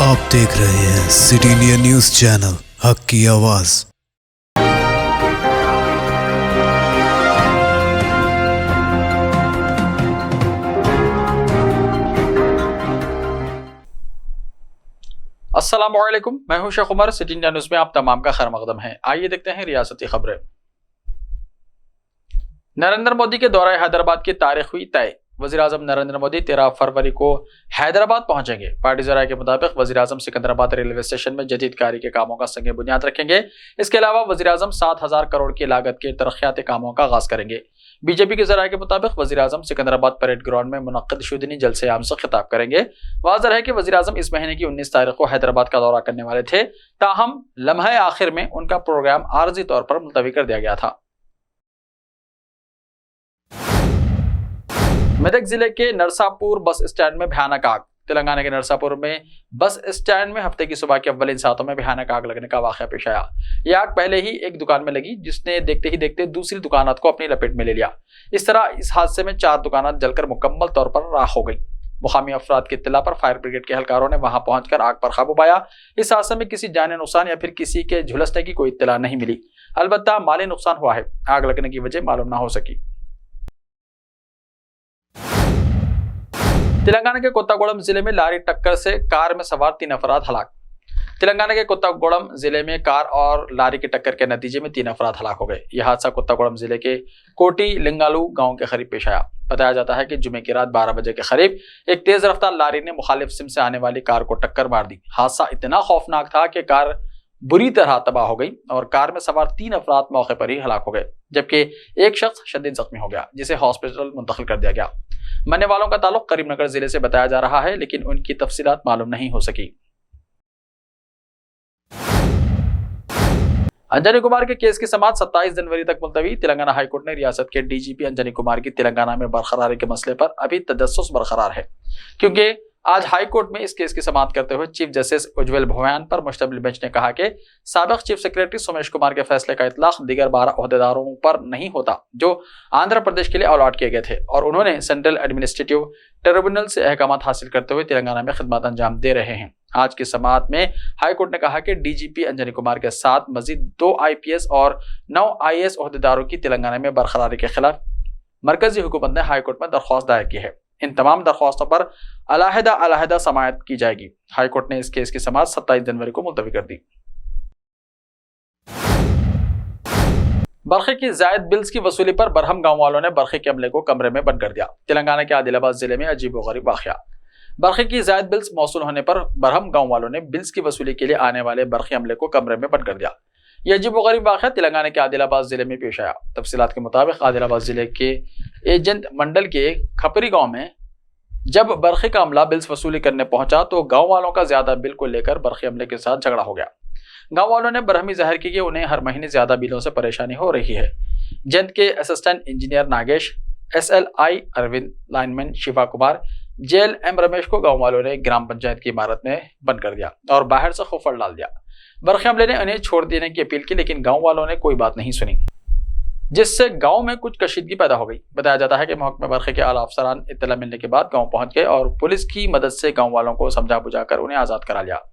आप देख रहे हैं सिटी इंडिया न्यूज चैनल, हक की आवाज। अस्सलामुअलैकुम, मैं हूं Sheikh Umar. City India news में आप तमाम का खैर मकदम है। आइए देखते हैं रियासती खबरें। नरेंद्र मोदी के दौरे हैदराबाद की तारीख हुई तय। वज़ीर-ए-आज़म नरेंद्र मोदी 13 फरवरी को हैदराबाद पहुंचेंगे। पार्टी ज़राए के मुताबिक वज़ीर-ए-आज़म सिकंदराबाद रेलवे स्टेशन में जदीद कारी के कामों का संग बुनियाद रखेंगे। इसके अलावा वज़ीर-ए-आज़म 7,000 करोड़ की लागत के तरक्याती कामों का आगाज करेंगे। बीजेपी के ज़राए के मुताबिक वज़ीर-ए-आज़म सिकंदराबाद परेड ग्राउंड में मुनक्किद शुदनी जलसे आम से खिताब करेंगे। वाज़ेह है कि वज़ीर-ए-आज़म इस महीने की 19 तारीख को हैदराबाद का दौरा करने वाले थे, ताहम लम्हे आखिर में उनका प्रोग्राम आर्जी तौर पर मुलतवी कर दिया गया था। मेदक जिले के नरसापुर बस स्टैंड में भयानक आग। तेलंगाना के नरसापुर में बस स्टैंड में हफ्ते की सुबह के अव्वल इन सातों में भयानक आग लगने का वाकया पेश आया। यह आग पहले ही एक दुकान में लगी, जिसने देखते ही देखते दूसरी दुकानात को अपनी लपेट में ले लिया। इस तरह इस हादसे में 4 दुकानात जलकर मुकम्मल तौर पर राख हो गई। मुकामी अफराद की इत्तला पर फायर ब्रिगेड के एहलकारों ने वहां पहुंचकर आग पर काबू पाया। इस हादसे में किसी जानी नुकसान या फिर किसी के झुलसने की कोई इत्तला नहीं मिली। अलबत्ता माली नुकसान हुआ है। आग लगने की वजह मालूम न हो सकी। तेलंगाना के कोत्तागुड़म जिले में लारी टक्कर से कार में सवार 3 अफराद हलाक। तेलंगाना के कोत्तागुड़म जिले में कार और लारी की टक्कर के नतीजे में 3 अफराद हलाक हो गए। यह हादसा कोत्तागुड़म जिले के कोटी लिंगालू गांव के करीब पेश आया। बताया जाता है कि जुमे की रात 12 बजे के करीब एक तेज रफ्तार लारी ने मुखालिफ सिम से आने वाली कार को टक्कर मार दी। हादसा इतना खौफनाक था कि कार बुरी तरह तबाह हो गई और कार में सवार 3 अफराद मौके पर ही हलाक हो गए, जबकि एक शख्स शदीद जख्मी हो गया, जिसे हॉस्पिटल मुंतकिल कर दिया गया। मरने वालों का ताल्लुक करीमनगर जिले से बताया जा रहा है, लेकिन उनकी तफसीलात मालूम नहीं हो सकी। अंजनी कुमार के केस की समाअत 27 जनवरी तक मुलतवी। तेलंगाना हाईकोर्ट ने रियासत के डीजीपी अंजनी कुमार की तेलंगाना में बरकरारी के मसले पर अभी तजस्सुस बरकरार है, क्योंकि आज हाई कोर्ट में इस केस की समाअत करते हुए चीफ जस्टिस उज्ज्वल भोयान पर मुश्तमिल बेंच ने कहा कि साबिक चीफ सेक्रेटरी सोमेश कुमार के फैसले का इतलाक दीगर 12 ओहदेदारों पर नहीं होता जो आंध्र प्रदेश के लिए अलॉट किए गए थे, और उन्होंने सेंट्रल एडमिनिस्ट्रेटिव ट्रिब्यूनल से अहकामात हासिल करते हुए तेलंगाना में खिदमत अंजाम दे रहे हैं। आज की समाअत में हाई कोर्ट ने कहा कि डीजीपी अंजनी कुमार के साथ मजीद 2 IPS और 9 IAS ओहदेदारों की तेलंगाना में बरकरारी के खिलाफ मरकजी हुकूमत ने हाई कोर्ट में दरख्वास्त दायर की है। इन तमाम दरख्वास्तों पर अलहदा समाअत की जाएगी। हाई कोर्ट ने इस केस की समाअत 27 जनवरी को मुलतवी कर दी। बरखे की जायद बिल्स की वसूली पर बरहम गांव वालों ने बरखे के अमले को कमरे में बंद कर दिया। तेलंगाना के आदिलाबाद जिले में अजीबोगरीब वाकया। बरखे की जायद बिल्स मौसूल होने पर बरहम गांव वालों ने बिल्स की वसूली के लिए आने वाले बरखे अमले को कमरे में बंद कर दिया। यह अजीबोगरीब वाकया तेलंगाना के आदिलाबाद जिले में पेश आया। तफसीलात के मुताबिक आदिलाबाद जिले के एजेंट मंडल के खपरी गांव में जब बरखे का अमला बिल्स वसूली करने पहुंचा तो गांव वालों का ज्यादा बिल को लेकर बरखे अमले के साथ झगड़ा हो गया। गांव वालों ने बरहमी जाहिर की कि उन्हें हर महीने ज्यादा बिलों से परेशानी हो रही है। जेंद के assistant engineer Nagesh, SLI Arvind, lineman Shiva Kumar, JLM Ramesh को गाँव वालों ने ग्राम पंचायत की इमारत में बंद कर दिया और बाहर से खुफर डाल दिया। बरखे अमले ने उन्हें छोड़ देने की अपील की, लेकिन गाँव वालों ने कोई बात नहीं सुनी, जिससे गांव में कुछ कशीदगी पैदा हो गई। बताया जाता है कि महकमे बरखे के आला अफसरान इत्तला मिलने के बाद गांव पहुंच गए और पुलिस की मदद से गांव वालों को समझा बुझाकर उन्हें आजाद करा लिया।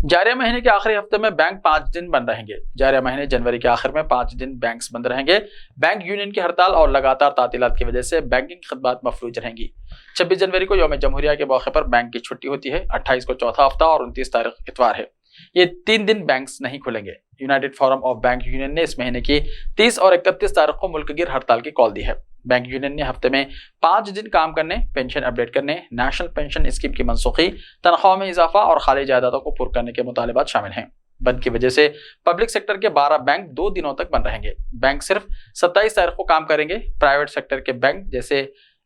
जारिया महीने के आखिरी हफ्ते में बैंक 5 दिन बंद रहेंगे। जारिया महीने जनवरी के आखिर में 5 दिन बैंक्स बंद रहेंगे। बैंक यूनियन की हड़ताल और लगातार तातीलात की वजह से बैंकिंग खदमात मफलूज रहेंगी। 26 जनवरी को यौम जमहूरिया के मौके पर बैंक की छुट्टी होती है। 28 को चौथा हफ्ता और 29 तारीख इतवार है। ये 3 दिन बैंक्स नहीं खुलेंगे। United forum of bank union ने इस महीने की 30 और 31 तारीख को मुल्क गिर हड़ताल की कॉल दी है। बैंक यूनियन ने हफ्ते में 5 दिन काम करने, पेंशन अपडेट करने, नेशनल पेंशन स्कीम की मनसूखी, तनख्वाह में इजाफा और खाली जायदादों को पुर करने के मुतालिबात शामिल हैं। बंद की वजह से पब्लिक सेक्टर के 12 बैंक 2 दिनों तक बंद रहेंगे। बैंक सिर्फ 27 तारीख को काम करेंगे। प्राइवेट सेक्टर के बैंक जैसे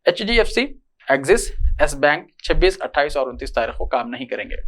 HDFC, एक्सिस, S बैंक 26, 28 और 29 तारीख को काम नहीं करेंगे।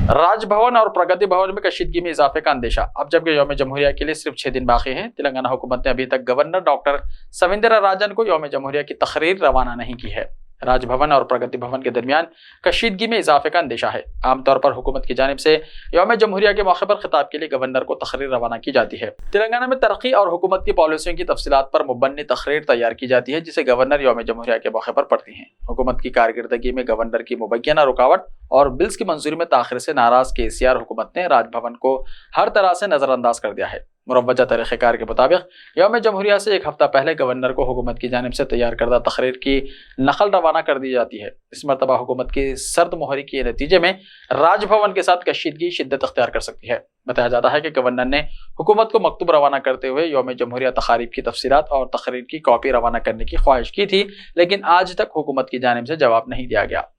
राजभवन और प्रगति भवन में कशीदगी में इजाफे का अंदेशा। अब जबकि यौम जमहूरिया के लिए सिर्फ 6 दिन बाकी हैं, तेलंगाना हुकूमत ने अभी तक गवर्नर डॉक्टर सविंदर राजन को यौम जमहूरिया की तकरीर रवाना नहीं की है। राजभवन और प्रगति भवन के दरमियान कशीदगी में इजाफे का अंदेशा है। आमतौर पर हुकूमत की जानिब से यौम जमहूरिया के मौके पर खिताब के लिए गवर्नर को तकरीर रवाना की जाती है। तेलंगाना में तरक्की और हुकूमत की पॉलिसियों की तफसीलात पर मुबन्नी तकरीर तैयार की जाती है, जिसे गवर्नर यौम जमहूरिया के मौके पर पढ़ती हैं। हुकूमत की कारकर्दगी में गवर्नर की मुबैना रुकावट और बिल्स की मंजूरी में ताखिर से नाराज KCR हुकूमत ने राजभवन को हर तरह से नजरअंदाज कर दिया है। मुरव्वजा तरीक़ेकार के मुताबिक यौम जमहूरिया से एक हफ्ता पहले गवर्नर को हुकूमत की जानिब से तैयार करदा तकरीर की नकल रवाना कर दी जाती है। इस मरतबा हुकूमत की सर्द मोहरी के नतीजे में राजभवन के साथ कशीदगी शिद्दत अख्तियार कर सकती है। बताया जाता है कि गवर्नर ने हुकूमत को मकतूब रवाना करते हुए यौम जमहूरिया तकारीब की तफसीलात और तकरीर की कॉपी रवाना करने की ख्वाहिश की थी, लेकिन आज तक हुकूमत की जानिब से जवाब नहीं दिया गया।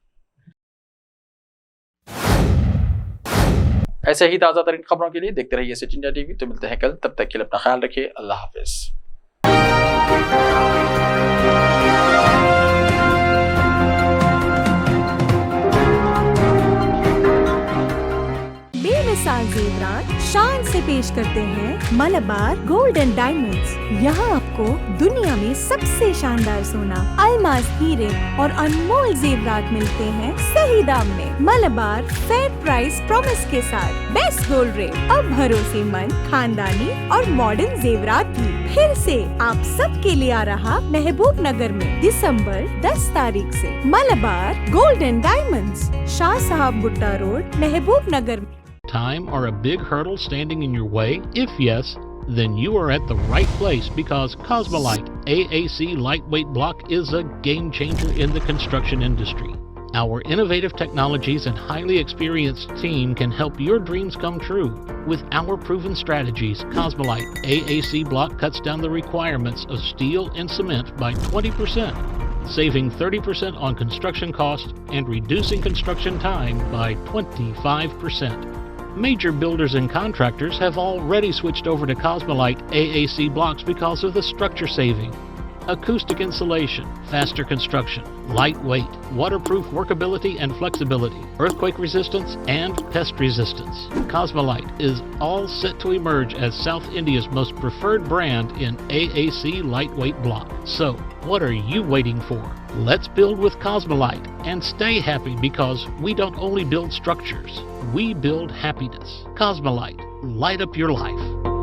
ऐसे ही ताज़ा तरीन खबरों के लिए देखते रहिए सिटी इंडिया TV। तो मिलते हैं कल, तब तक के लिए अपना ख्याल रखिए। अल्लाह हाफिज़। बेमिसाल ज़ेवरात शान से पेश करते हैं मलबार गोल्ड एंड डायमंड्स। यहाँ आपको दुनिया में सबसे शानदार सोना, अलमास, हीरे और अनमोल जेवरात मिलते हैं सही दाम में। मलबार फेयर प्राइस प्रॉमिस के साथ बेस्ट गोल्ड रेट, अब भरोसेमंद, खानदानी और मॉडर्न जेवरात भी फिर से आप सब के लिए आ रहा महबूब नगर में दिसंबर 10 तारीख से। Malabar gold and diamonds, Shah साहब भुट्टा road, Mehboob Nagar. Time or a big hurdle standing in your way? If yes, then you are at the right place, because Cosmolite AAC lightweight block is a game changer in the construction industry. Our innovative technologies and highly experienced team can help your dreams come true. With our proven strategies, Cosmolite AAC block cuts down the requirements of steel and cement by 20%, saving 30% on construction costs and reducing construction time by 25%. Major builders and contractors have already switched over to Cosmolite AAC blocks because of the structure saving, acoustic insulation, faster construction, lightweight, waterproof workability and flexibility, earthquake resistance, and pest resistance. Cosmolite is all set to emerge as South India's most preferred brand in AAC lightweight block. So, what are you waiting for? Let's build with Cosmolite and stay happy, because we don't only build structures, we build happiness. Cosmolite, light up your life.